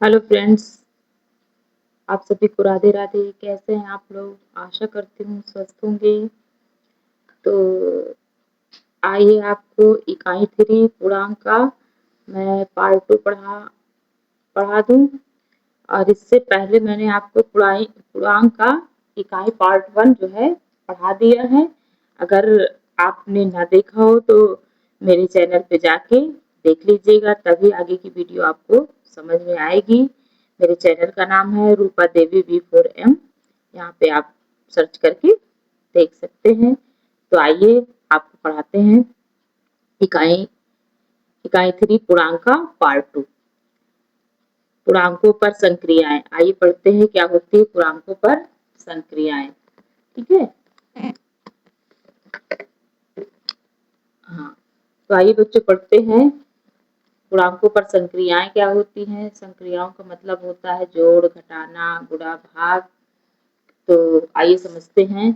Hello friends, आप सभी को राधे राधे। कैसे हैं आप लोग? आशा करती हूँ स्वस्थ होंगे। तो आइए आपको इकाई 3 पूर्णांक का मैं पार्ट 2 पढ़ा दूँ। और इससे पहले मैंने आपको पूर्णांक का इकाई पार्ट 1 जो है पढ़ा दिया है। अगर आपने ना देखा हो तो मेरे चैनल पे जाके देख लीजिएगा, तभी आगे की वीडियो आपको समझ में आएगी। मेरे चैनल का नाम है रूपा देवी V4M। यहाँ पे आप सर्च करके देख सकते हैं। तो आइए आपको पढ़ाते हैं इकाई इकाई 3 पूर्णांक का पार्ट 2। पूर्णांकों पर संक्रियाएं। आइए पढ़ते हैं क्या होती है पूर्णांकों पर संक्रियाएं। ठीक है। हाँ, तो आइए बच्चों पढ़ते हैं पूर्णांकों पर संक्रियाएं क्या होती हैं। संक्रियाओं का मतलब होता है जोड़, घटाना, गुणा, भाग। तो आइए समझते हैं।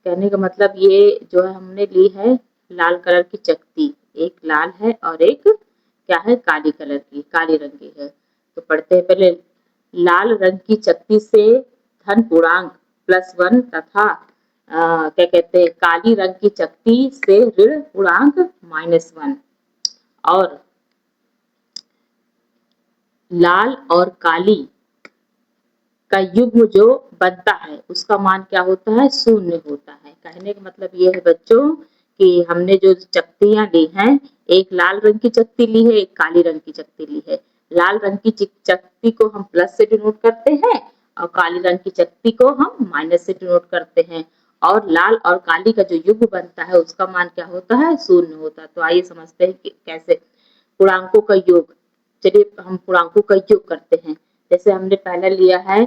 कहने का मतलब ये जो है हमने ली है लाल कलर की चकती। एक लाल है और एक क्या है, काली कलर की, काले रंग की है। तो पढ़ते हैं पहले। लाल रंग की चकती से धन पूर्णांक +1 तथा क्या कहते हैं, काली रंग की चकती से ऋण पूर्णांक -1। और लाल और काली का युग्म जो बनता है उसका मान क्या होता है, 0 होता है। कहने का मतलब ये है बच्चों कि हमने जो चकतियां ली हैं, एक लाल रंग की चकती ली है, एक काली रंग की चकती ली है। लाल रंग की चकती को हम प्लस से डिनोट करते हैं और काली रंग की चकती को हम माइनस से डिनोट करते हैं। और लाल और काली का जो युग्म बनता है उसका मान क्या होता है, 0 होता है। तो आइए समझते हैं कि कैसे पूर्णांकों का योग। चलिए हम पूर्णांकों का योग करते हैं। जैसे हमने पहले लिया है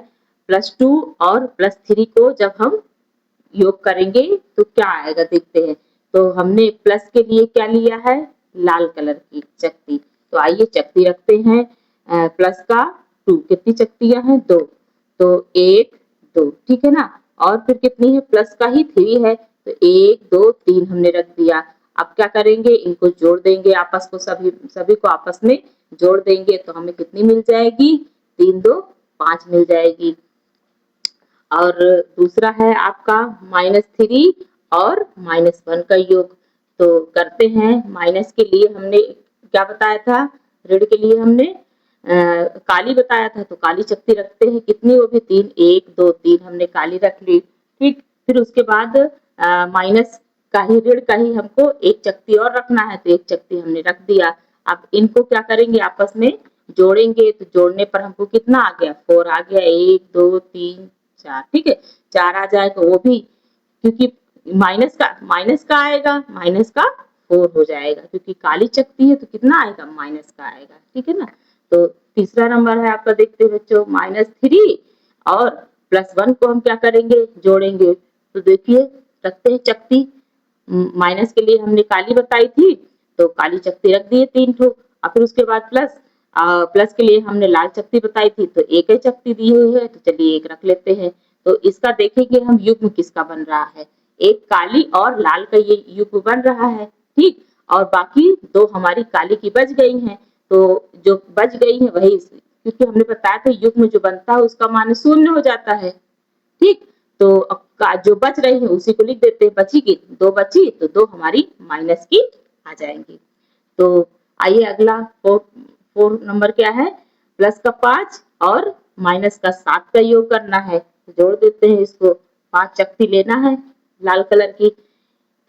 +2 और +3 को जब हम योग करेंगे तो क्या आएगा देखते हैं। तो हमने प्लस के लिए क्या लिया है, लाल कलर की चकती। तो आइए चकती रखते हैं। प्लस का 2, कितनी चकतियां हैं, 2। तो 1 2, ठीक है ना। और फिर कितनी है, प्लस का ही 3 है। तो 1 2 3 हमने रख दिया। अब क्या करेंगे, इनको जोड़ देंगे आपस को, सभी सभी को आपस में जोड़ देंगे तो हमें कितनी मिल जाएगी, 3 2 5 मिल जाएगी। और दूसरा है आपका -3 और -1 का योग। तो करते हैं। माइनस के लिए हमने क्या बताया था, ऋण के लिए हमने काली बताया था। तो काली चकती रखते हैं, कितनी, वो भी 3, 1 2 3 हमने काली रख ली। ठीक। फिर उसके बाद माइनस का ही, ऋण का ही हमको एक चकती और रखना है, तो एक चकती हमने रख दिया। अब इनको क्या करेंगे, आपस में जोड़ेंगे। तो जोड़ने पर हमको कितना आ गया, 4 आ गया। 1 2 3 4, ठीक है। 4 आ जाए तो वो भी, क्योंकि माइनस का आएगा, माइनस का 4 हो जाएगा, क्योंकि काली चकती है तो कितना आएगा, माइनस का आएगा। ठीक है ना। तो तीसरा नंबर है आपका, देखते हैं बच्चों, -3 और +1 को हम क्या करेंगे, जोड़ेंगे। तो देखिए रखते हैं चकती। माइनस के लिए हमने काली बताई थी, तो काली चकती रख दिए 3 ठो। और फिर उसके बाद प्लस के लिए हमने लाल चकती बताई थी, तो एक ही चकती दी हुई है, तो चलिए एक रख लेते हैं। तो इसका देखेंगे हम युग्म किसका बन रहा है, एक काली और लाल का ये युग्म बन रहा है। ठीक। और बाकी 2 हमारी काली की बच गई हैं। तो जो बच गई है वही, क्योंकि हमने बताया था युग्म जो बनता है उसका मान 0 हो जाता है। ठीक। तो जो बच रही है उसी को लिख देते हैं। बची की 2 बची, तो 2 हमारी माइनस की आ जाएंगी। तो आइए अगला 4 नंबर क्या है, प्लस का 5 और माइनस का 7 का योग करना है। जोड़ देते हैं इसको। 5 चकती लेना है लाल कलर की।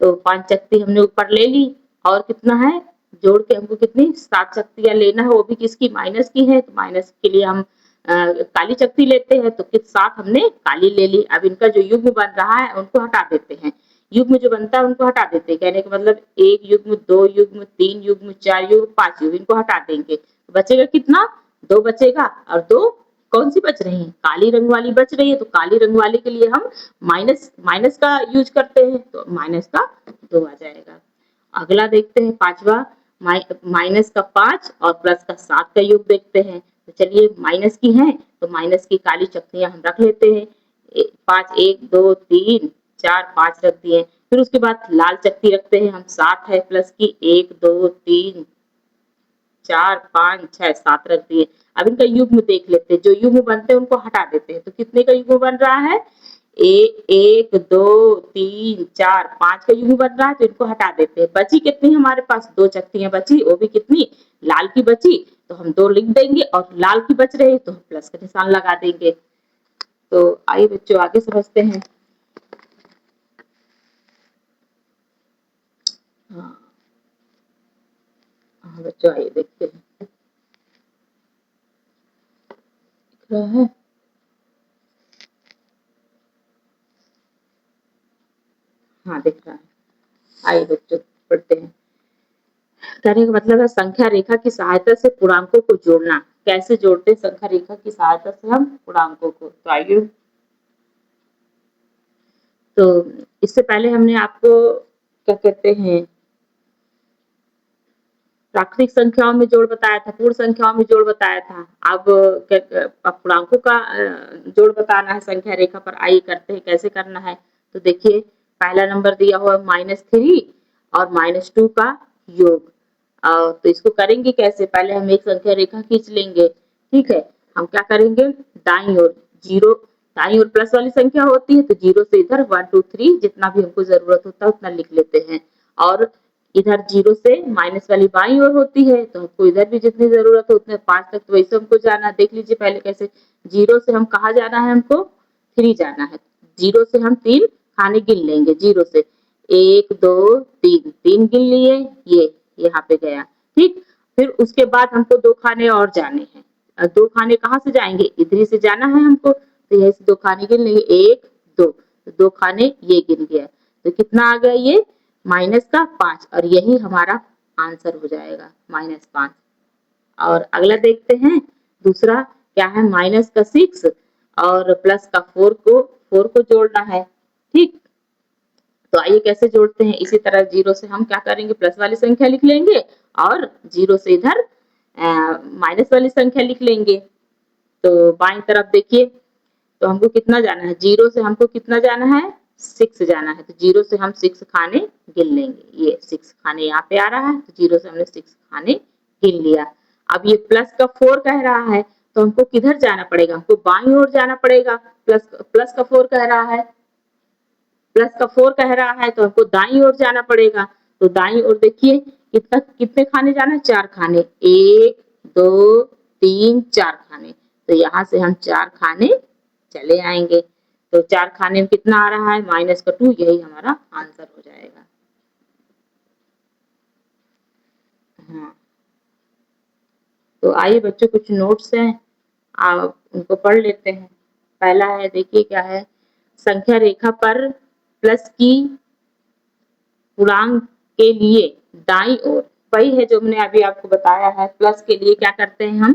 तो 5 चकती हमने ऊपर ले ली। और कितना है, जोड़ के हमको कितनी, 7 चकतियां लेना है, वो भी किसकी, माइनस की है। तो माइनस के लिए हम काली चकती लेते हैं, तो किस 7 हमने काली ले ली। अब इनका जो युग्म बन रहा है उनको हटा देते हैं। युग्म जो बनता है उनको हटा देते हैं। कहने का मतलब 1 युग्म, 2 युग्म, 3 युग्म, 4 युग्म, 5 युग्म, इनको हटा देंगे। बचेगा कितना, 2 बचेगा। और 2 कौन सी बच रही है, काली रंग वाली बच रही है। तो काली रंग वाली के लिए हम माइनस का यूज करते हैं, तो माइनस का 2 आ जाएगा। अगला देखते हैं 5वां, माइनस का 5 और प्लस का 7 का योग देखते हैं। तो चलिए माइनस की है, तो माइनस की काली चकतियां हम रख लेते हैं। 5 1 2 3 4 5 रख दिए। फिर उसके बाद लाल चकती रखते हैं हम, 7 है प्लस की, 1 2 3 4, 5, 6, 7 रख दिए। अब इनका युग्म देख लेते हैं, जो युग्म बनते हैं उनको हटा देते हैं। तो कितने का युग्म बन रहा है? 1, 2, 3, 4, 5 का युग्म बन रहा है, तो इनको हटा देते हैं। बची कितनी हमारे पास? 2 चकतियां बची, वो भी कितनी? लाल की बची, तो हम 2 लिख देंगे, और लाल की बच रही तो हम प्लस का निशान लगा देंगे। तो आइए बच्चों आगे समझते हैं। हाँ बच्चों आइए देखते हैं, दिख रहा है? हाँ दिख रहा है। आइए बच्चों पढ़ते हैं। कहने का मतलब है संख्या रेखा की सहायता से पूर्णांकों को जोड़ना। कैसे जोड़ते हैं संख्या रेखा की सहायता से हम पूर्णांकों को? तो आइए, तो इससे पहले हमने आपको क्या कहते हैं, प्राकृतिक संख्याओं में जोड़ बताया था, पूर्ण संख्याओं में जोड़ बताया था। अब पूर्णांकों का जोड़ बताना है संख्या रेखा पर। आइए करते हैं, कैसे करना है। तो देखिए पहला नंबर दिया हुआ -3 और -2 का योग। तो इसको करेंगे कैसे? पहले हम एक संख्या रेखा खींच लेंगे, ठीक है। हम क्या करेंगे, दाईं ओर जीरो, दाईं ओर प्लस वाली संख्या होती है, तो जीरो से इधर 1, 2, 3 जितना भी हमको जरूरत होता है उतना लिख लेते हैं। और इधर जीरो से माइनस वाली बाईं ओर होती है, तो हमको इधर भी जितनी जरूरत है उतने 5 तक, तो वैसे हमको जाना। देख लीजिए पहले कैसे, जीरो से हम कहा जाना है, हमको 3 जाना है। जीरो से हम 3 खाने गिन लेंगे, जीरो से 1, 2, 3, 3 गिन लिए, ये यहाँ पे गया, ठीक। फिर उसके बाद हमको 2 खाने और जाने हैं। 2 खाने कहाँ से जाएंगे? इधर से जाना है हमको, तो यही से 2 खाने गिन लेंगे, 1, 2, 2 खाने ये गिन गया, तो कितना आ गया ये? -5, और यही हमारा आंसर हो जाएगा, -5। और अगला देखते हैं, दूसरा क्या है, -6 और +4 को जोड़ना है, ठीक। तो आइए कैसे जोड़ते हैं। इसी तरह जीरो से हम क्या करेंगे, प्लस वाली संख्या लिख लेंगे, और जीरो से इधर माइनस वाली संख्या लिख लेंगे। तो बाईं तरफ देखिए, तो हमको कितना जाना है, जीरो से हमको कितना जाना है, 6 जाना है। तो जीरो से हम 6 खाने गिन लेंगे, ये 6 खाने यहाँ पे आ रहा है, तो जीरो से हमने 6 खाने गिन लिया। अब ये प्लस का 4 कह रहा है, तो हमको किधर जाना पड़ेगा, हमको बाईं ओर जाना पड़ेगा। प्लस का 4 कह रहा है, प्लस का 4 कह रहा है, तो हमको दाईं ओर जाना पड़ेगा। तो दाईं ओर देखिए कितने खाने जाना है, 4 खाने, 1, 2, 3, 4 खाने। तो यहाँ से हम 4 खाने चले आएंगे। तो 4 खाने में कितना आ रहा है, -2, यही हमारा आंसर हो जाएगा। हाँ, तो आइए बच्चों कुछ नोट्स हैं, आप उनको पढ़ लेते हैं। पहला है, देखिए क्या है, संख्या रेखा पर प्लस की पूर्णांक के लिए दाईं ओर, वही है जो मैंने अभी आपको बताया है। प्लस के लिए क्या करते हैं हम,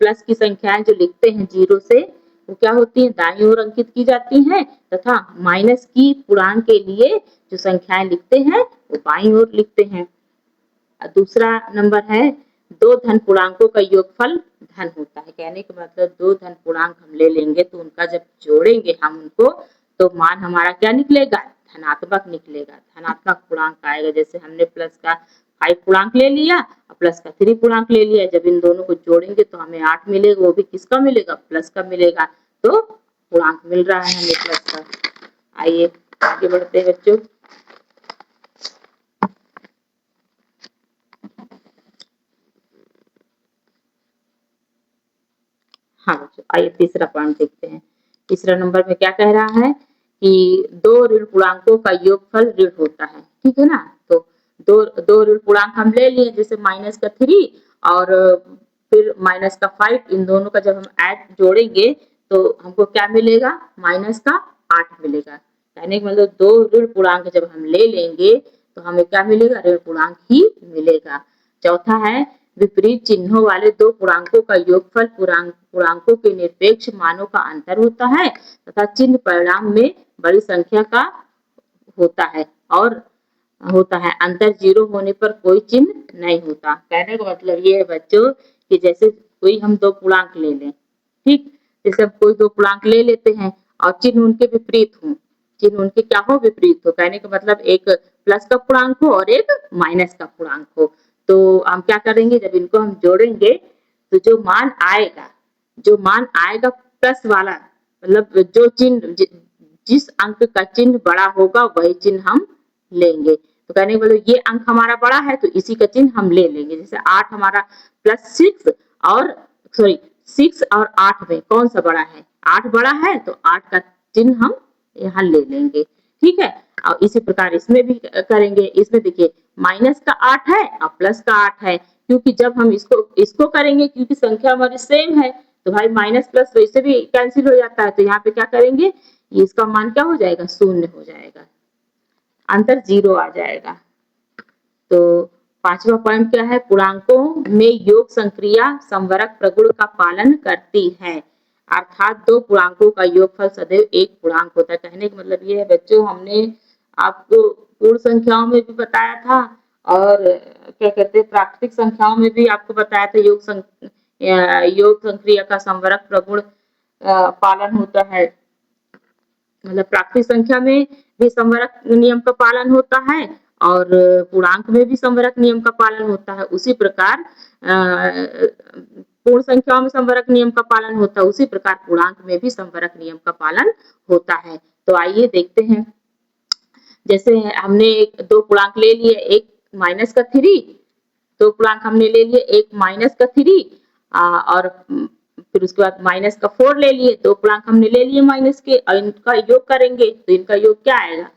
प्लस की संख्याएं जो लिखते हैं जीरो से, वो क्या होती है, दाईं ओर अंकित की जाती हैं, तथा माइनस की पूर्णांक के लिए जो संख्याएं लिखते हैं वो बाईं ओर लिखते हैं। दूसरा नंबर है, दो धन पूर्णांकों का योगफल धन होता है। कहने का मतलब दो धन पूर्णांक हम ले लेंगे, तो उनका जब जोड़ेंगे हम उनको, तो मान हमारा क्या निकलेगा, धनात्मक निकलेगा, धनात्मक पूर्णांक आएगा। जैसे हमने प्लस का 5 पूर्णांक ले लिया और प्लस का 3 पूर्णांक ले लिया, जब इन दोनों को जोड़ेंगे तो हमें 8 मिलेगा, वो भी किसका मिलेगा, प्लस का मिलेगा। तो पूर्णांक मिल रहा है हमें प्लस का। आइए आगे बढ़ते हैं बच्चों। हाँ बच्चों, आइए तीसरा पॉइंट देखते हैं। तीसरा नंबर में क्या कह रहा है कि दो ऋण पूर्णांकों का योगफल ऋण होता है, ठीक है ना। तो दो दो ऋण पूर्णांक हम ले लिए, जैसे -3 और फिर -5, इन दोनों का जब हम ऐड जोड़ेंगे तो हमको क्या मिलेगा, -8 मिलेगा। कहने का मतलब दो ऋण पूर्णांक जब हम ले लेंगे तो हमें क्या मिलेगा, ऋण पूर्णांक ही मिलेगा। चौथा है, विपरीत चिन्हों वाले दो पूर्णांकों का योगफल पूर्णांकों के निरपेक्ष मानों का अंतर होता है, तथा चिन्ह परिणाम में बड़ी संख्या का होता है, और होता है अंतर जीरो होने पर कोई चिन्ह नहीं होता। कहने का मतलब ये है बच्चों कि जैसे कोई हम दो पूर्णांक ले लें, ठीक, जैसे हम कोई दो पूर्णांक ले लेते हैं और चिन्ह उनके विपरीत हों, चिन्ह उनके क्या हो, विपरीत हो। कहने का मतलब एक प्लस का पूर्णांक हो और एक माइनस का पूर्णांक हो, तो हम क्या करेंगे, जब इनको हम जोड़ेंगे तो जो मान आएगा प्लस वाला, मतलब जो चिन्ह जिस अंक का चिन्ह बड़ा होगा वही चिन्ह हम लेंगे। तो कहने का मतलब ये अंक हमारा बड़ा है तो इसी का चिन्ह हम ले लेंगे। जैसे 8 हमारा प्लस 6 और 6 और 8 में कौन सा बड़ा है, 8 बड़ा है तो 8 का चिन्ह हम यहाँ ले लेंगे। ठीक है, और इसी प्रकार इसमें भी करेंगे। इसमें देखिए माइनस का 8 है और प्लस का 8 है, क्योंकि जब हम इसको करेंगे क्योंकि संख्या हमारी सेम है तो भाई माइनस प्लस वैसे भी कैंसिल हो जाता है, तो यहाँ पे क्या करेंगे, इसका मान क्या हो जाएगा, 0 हो जाएगा, आंसर 0 आ जाएगा। तो 5वां पॉइंट क्या है, पूर्णांकों में योग संक्रिया संवरक प्रगुण का पालन करती है, अर्थात दो पूर्णांकों का योगफल सदैव एक पूर्णांक होता है। कहने का मतलब ये है बच्चों, हमने आपको पूर्ण संख्याओं में भी बताया था और क्या कहते हैं प्राकृतिक संख्याओं में भी आपको बताया था योग संक्रिया का संवरक प्रगुण पालन होता है। मतलब प्राकृतिक संख्या में भी संवरक नियम का पालन होता है और पूर्णांक में भी संवरक नियम का पालन होता है। उसी प्रकार पूर्ण संख्याओं में संवरक नियम का पालन होता है, उसी प्रकार पूर्णांक में भी संवरक नियम का पालन होता है। तो आइए देखते हैं, जैसे हमने दो पूर्णांक ले लिए, एक माइनस का 3, दो पूर्णांक हमने ले लिए, एक माइनस का 3 और फिर उसके बाद माइनस का 4 ले लिए, दो पूर्णांक हमने ले लिए माइनस के और इनका योग करेंगे तो इनका योग क्या आएगा,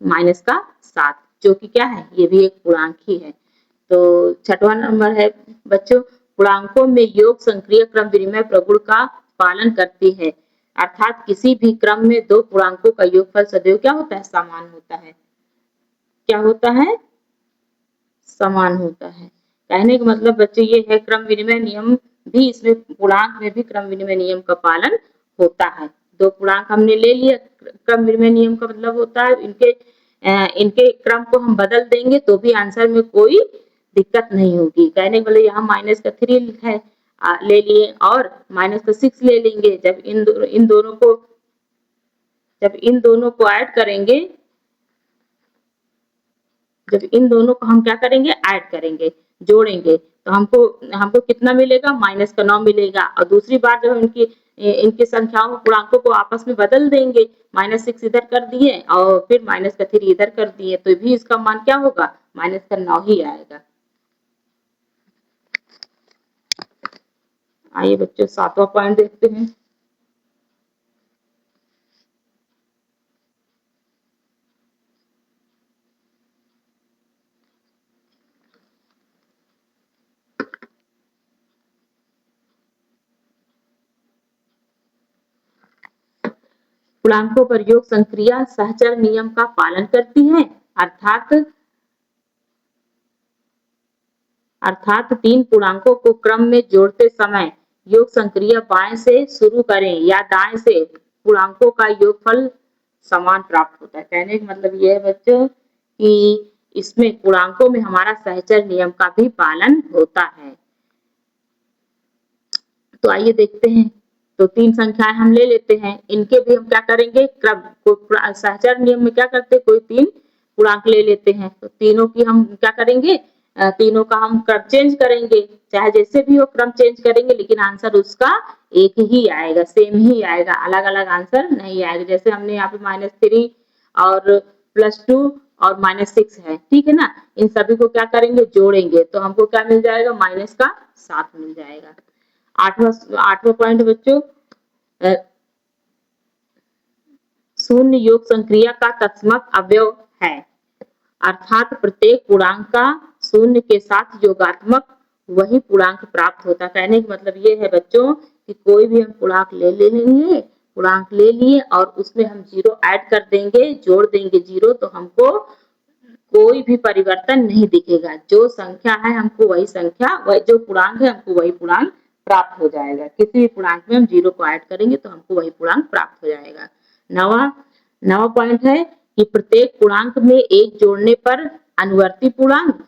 माइनस का 7, जो कि क्या है, ये भी एक पूर्णांक ही है। तो 6वां नंबर है बच्चों, पूर्णांकों में योग संक्रिय क्रम विनिमय प्रगुण का पालन करती है, अर्थात किसी भी क्रम में दो पूर्णांकों का योगफल सदैव क्या होता है, समान होता है। क्या होता है, समान होता है। कहने का मतलब बच्चे ये है, क्रम विनिमय नियम भी इसमें, पूर्णांक में भी क्रम विनिमय नियम का पालन होता है। दो पूर्णांक हमने ले लिया, क्रम विनिमय नियम का मतलब होता है इनके क्रम को हम बदल देंगे तो भी आंसर में कोई दिक्कत नहीं होगी। कहने का मतलब यहाँ माइनस का 3 है ले लिए और माइनस का 6 ले लेंगे, जब इन दोनों को ऐड करेंगे, जब इन दोनों को हम क्या करेंगे, ऐड करेंगे, जोड़ेंगे तो हमको कितना मिलेगा, माइनस का 9 मिलेगा। और दूसरी बार जब इनकी संख्याओं पूर्णांकों को आपस में बदल देंगे, -6 इधर कर दिए और फिर माइनस का 3 इधर कर दिए तो भी इसका मान क्या होगा, माइनस का 9 ही आएगा। आइए बच्चों 7वां पॉइंट देखते हैं। पूर्णांकों पर योग संक्रिया सहचर नियम का पालन करती है, अर्थात तीन पूर्णांकों को क्रम में जोड़ते समय योग संक्रिया बाएं से शुरू करें या दाएं से, पूर्णांकों का योगफल समान प्राप्त होता है। कहने का मतलब ये है बच्चों कि इसमें पूर्णांकों में हमारा सहचर नियम का भी पालन होता है। तो आइए देखते हैं, तो 3 संख्याएं हम ले लेते हैं, इनके भी हम क्या करेंगे, क्रम सहचर नियम में क्या करते हैं, कोई 3 पूर्णांक ले लेते हैं तो तीनों की हम क्या करेंगे, तीनों का हम क्रम चेंज करेंगे, चाहे जैसे भी हो क्रम चेंज करेंगे लेकिन आंसर उसका एक ही आएगा, सेम ही आएगा, अलग अलग आंसर नहीं आएगा। जैसे हमने यहाँ पे -3 और +2 और -6 है, ठीक है ना, इन सभी को क्या करेंगे, जोड़ेंगे तो हमको क्या मिल जाएगा, माइनस का 7 मिल जाएगा। 8वां पॉइंट बच्चों, शून्य योग संक्रिया का तत्समक अवयव है, अर्थात प्रत्येक पूर्णांक का शून्य के साथ योगात्मक वही पूर्णांक प्राप्त होता है। कहने का मतलब ये है बच्चों कि कोई भी हम पूर्णांक ले लिए और उसमें हम 0 ऐड कर देंगे, जोड़ देंगे 0 तो हमको कोई भी परिवर्तन नहीं दिखेगा, जो संख्या है हमको वही संख्या, वही जो पूर्णांक है हमको वही पूर्णांक प्राप्त हो जाएगा। किसी भी पूर्णांक में हम 0 को ऐड करेंगे तो हमको वही पूर्णांक प्राप्त हो जाएगा। नवा पॉइंट है कि प्रत्येक पूर्णांक में एक जोड़ने पर अनुवर्ती पूर्णांक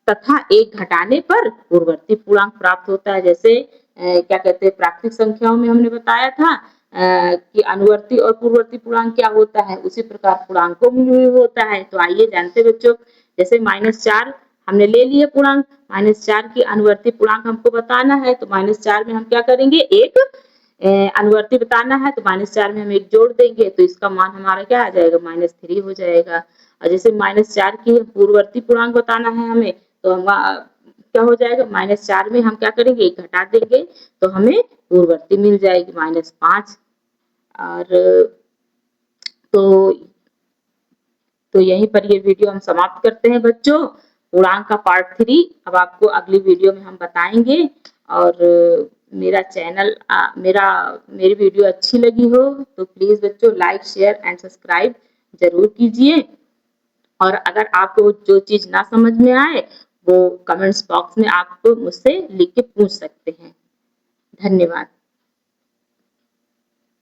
तथा एक घटाने पर पूर्ववर्ती पूर्णांक प्राप्त होता है। जैसे क्या कहते हैं, प्राकृतिक संख्याओं में हमने बताया था कि अनुवर्ती और पूर्ववर्ती पूर्णांक क्या होता है, उसी प्रकार पूर्णांकों में भी होता है। तो आइए जानते बच्चों, जैसे -4 हमने ले लिए पूर्णांक, -4 की अनुवर्ती पूर्णांक हमको बताना है, तो -4 में हम क्या करेंगे, एक अनुवर्ती बताना है, तो -4 में हम एक जोड़ देंगे, तो इसका मान हमारा क्या आ जाएगा, -3 हो जाएगा। और जैसे -4 की पूर्ववर्ती पूर्णांक बताना है हमें, तो हम क्या हो जाएगा, -4 में हम क्या करेंगे, एक घटा देंगे, तो हमें पूर्ववर्ती मिल जाएगी -5। और तो यहीं पर ये वीडियो हम समाप्त करते हैं बच्चों। पूर्णांक का पार्ट 3 अब आपको अगली वीडियो में हम बताएंगे। और मेरी वीडियो अच्छी लगी हो तो प्लीज बच्चों लाइक, शेयर एंड सब्सक्राइब जरूर कीजिए। और अगर आपको जो चीज ना समझ में आए वो कमेंट्स बॉक्स में आप मुझसे लिख के पूछ सकते हैं। धन्यवाद।